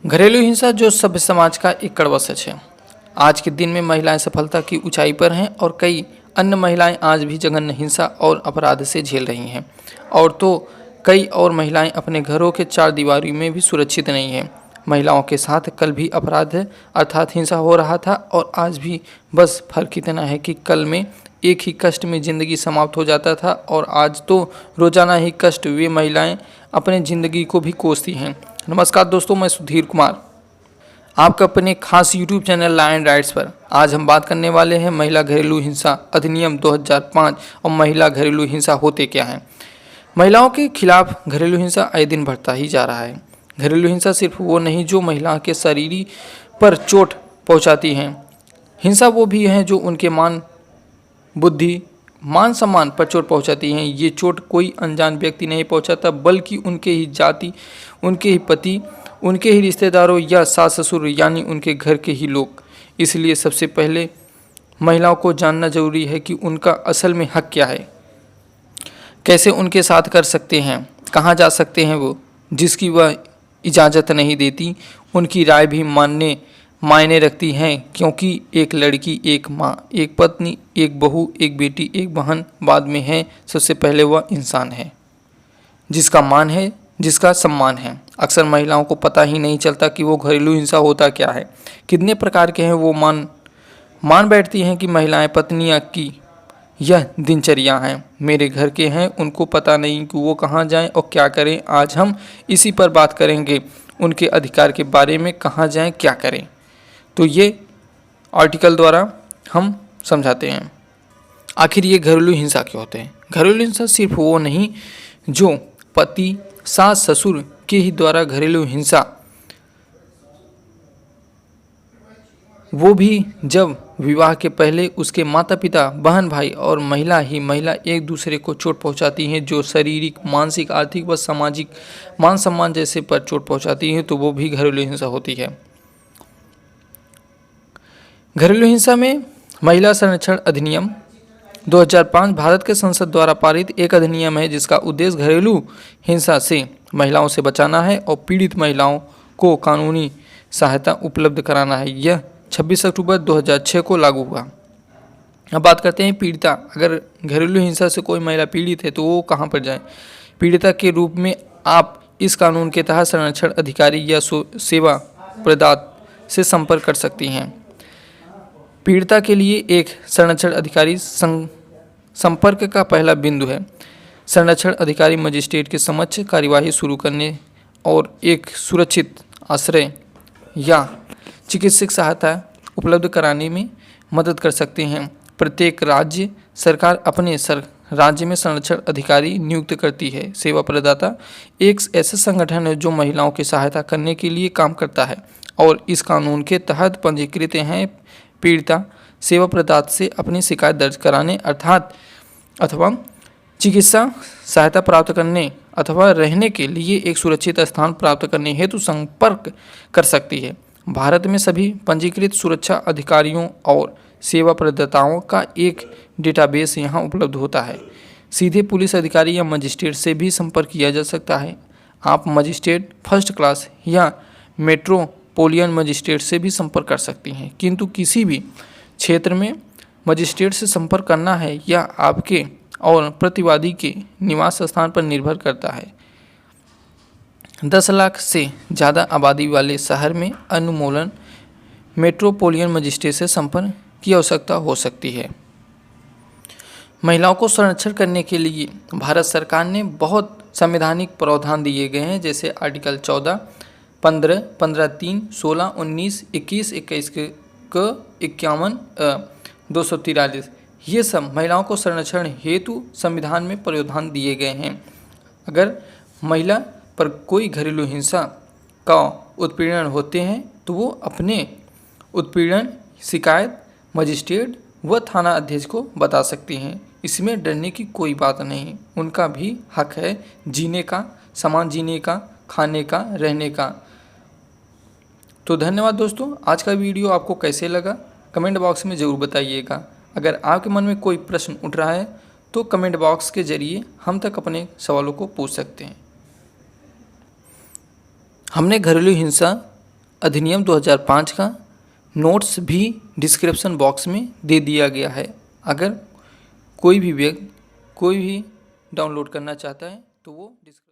घरेलू हिंसा जो सभ्य समाज का एक कड़वा सच है। आज के दिन में महिलाएं सफलता की ऊंचाई पर हैं और कई अन्य महिलाएं आज भी जघन्य हिंसा और अपराध से झेल रही हैं। और तो कई और महिलाएं अपने घरों के चार दीवारी में भी सुरक्षित नहीं हैं। महिलाओं के साथ कल भी अपराध अर्थात हिंसा हो रहा था और आज भी। बस फर्क इतना है कि कल में एक ही कष्ट में ज़िंदगी समाप्त हो जाता था और आज तो रोज़ाना ही कष्ट वे महिलाएं अपने ज़िंदगी को भी कोसती हैं। नमस्कार दोस्तों, मैं सुधीर कुमार आपका अपने खास YouTube channel law and rights पर। आज हम बात करने वाले हैं महिला घरेलू हिंसा अधिनियम 2005 और महिला घरेलू हिंसा होते क्या हैं। महिलाओं के खिलाफ घरेलू हिंसा आए दिन बढ़ता ही जा रहा है। घरेलू हिंसा सिर्फ वो नहीं जो महिला के शरीर पर चोट पहुंचाती हैं। हिंसा वो भी है जो उनके मान बुद्धि मान सम्मान पर चोट पहुंचाती हैं। ये चोट कोई अनजान व्यक्ति नहीं पहुंचाता बल्कि उनके ही जाति, उनके ही पति, उनके ही रिश्तेदारों या सास ससुर यानी उनके घर के ही लोग। इसलिए सबसे पहले महिलाओं को जानना जरूरी है कि उनका असल में हक क्या है, कैसे उनके साथ कर सकते हैं, कहाँ जा सकते हैं वो जिसकी वह इजाज़त नहीं देती। उनकी राय भी मायने रखती हैं क्योंकि एक लड़की, एक माँ, एक पत्नी, एक बहू, एक बेटी, एक बहन बाद में है। सबसे पहले वह इंसान है जिसका मान है, जिसका सम्मान है। अक्सर महिलाओं को पता ही नहीं चलता कि वो घरेलू हिंसा होता क्या है, कितने प्रकार के हैं। वो मान बैठती हैं कि महिलाएं पत्नियां की यह दिनचर्या हैं, मेरे घर के हैं, उनको पता नहीं कि वो कहाँ जाएं और क्या करें। आज हम इसी पर बात करेंगे, उनके अधिकार के बारे में, कहाँ जाएं, क्या करें। तो ये आर्टिकल द्वारा हम समझाते हैं आखिर ये घरेलू हिंसा क्यों होते हैं। घरेलू हिंसा सिर्फ वो नहीं जो पति, सास, ससुर के ही द्वारा घरेलू हिंसा, वो भी जब विवाह के पहले उसके माता पिता, बहन भाई और महिला एक दूसरे को चोट पहुंचाती हैं, जो शारीरिक, मानसिक, आर्थिक व सामाजिक मान सम्मान जैसे पर चोट पहुंचाती हैं, तो वो भी घरेलू हिंसा होती है। घरेलू हिंसा में महिला संरक्षण अधिनियम 2005 भारत के संसद द्वारा पारित एक अधिनियम है जिसका उद्देश्य घरेलू हिंसा से महिलाओं से बचाना है और पीड़ित महिलाओं को कानूनी सहायता उपलब्ध कराना है। यह 26 अक्टूबर 2006 को लागू हुआ। अब बात करते हैं पीड़िता। अगर घरेलू हिंसा से कोई महिला पीड़ित है तो वो कहाँ पर जाए। पीड़िता के रूप में आप इस कानून के तहत संरक्षण अधिकारी या सेवा प्रदाता से संपर्क कर सकती हैं। पीड़िता के लिए एक संरक्षण अधिकारी संपर्क का पहला बिंदु है। संरक्षण अधिकारी मजिस्ट्रेट के समक्ष कार्यवाही शुरू करने और एक सुरक्षित आश्रय या चिकित्सक सहायता उपलब्ध कराने में मदद कर सकते हैं। प्रत्येक राज्य सरकार अपने राज्य में संरक्षण अधिकारी नियुक्त करती है। सेवा प्रदाता एक ऐसा संगठन है जो महिलाओं की सहायता करने के लिए काम करता है और इस कानून के तहत पंजीकृत हैं। पीड़िता सेवा प्रदाता से अपनी शिकायत दर्ज कराने अथवा चिकित्सा सहायता प्राप्त करने अथवा रहने के लिए एक सुरक्षित स्थान प्राप्त करने हेतु संपर्क कर सकती है। भारत में सभी पंजीकृत सुरक्षा अधिकारियों और सेवा प्रदाताओं का एक डेटाबेस यहाँ उपलब्ध होता है। सीधे पुलिस अधिकारी या मजिस्ट्रेट से भी संपर्क किया जा सकता है। आप मजिस्ट्रेट फर्स्ट क्लास या मेट्रोपोलियन मजिस्ट्रेट से भी संपर्क कर सकती हैं, किंतु किसी भी क्षेत्र में मजिस्ट्रेट से संपर्क करना है या आपके और प्रतिवादी के निवास स्थान पर निर्भर करता है। 10 लाख से ज़्यादा आबादी वाले शहर में अनुमोलन मेट्रोपोलियन मजिस्ट्रेट से संपर्क की आवश्यकता हो सकती है। महिलाओं को संरक्षण करने के लिए भारत सरकार ने बहुत संवैधानिक प्रावधान दिए गए हैं, जैसे आर्टिकल 14, 15, 15(3), 16, 19, 21, 21 51, 243, ये सब महिलाओं को संरक्षण हेतु संविधान में प्रावधान दिए गए हैं। अगर महिला पर कोई घरेलू हिंसा का उत्पीड़न होते हैं तो वो अपने उत्पीड़न शिकायत मजिस्ट्रेट व थाना अध्यक्ष को बता सकती हैं। इसमें डरने की कोई बात नहीं। उनका भी हक है जीने का, समान जीने का, खाने का, रहने का। तो धन्यवाद दोस्तों। आज का वीडियो आपको कैसे लगा कमेंट बॉक्स में ज़रूर बताइएगा। अगर आपके मन में कोई प्रश्न उठ रहा है तो कमेंट बॉक्स के जरिए हम तक अपने सवालों को पूछ सकते हैं। हमने घरेलू हिंसा अधिनियम 2005 का नोट्स भी डिस्क्रिप्शन बॉक्स में दे दिया गया है। अगर कोई भी व्यक्ति कोई भी डाउनलोड करना चाहता है तो वो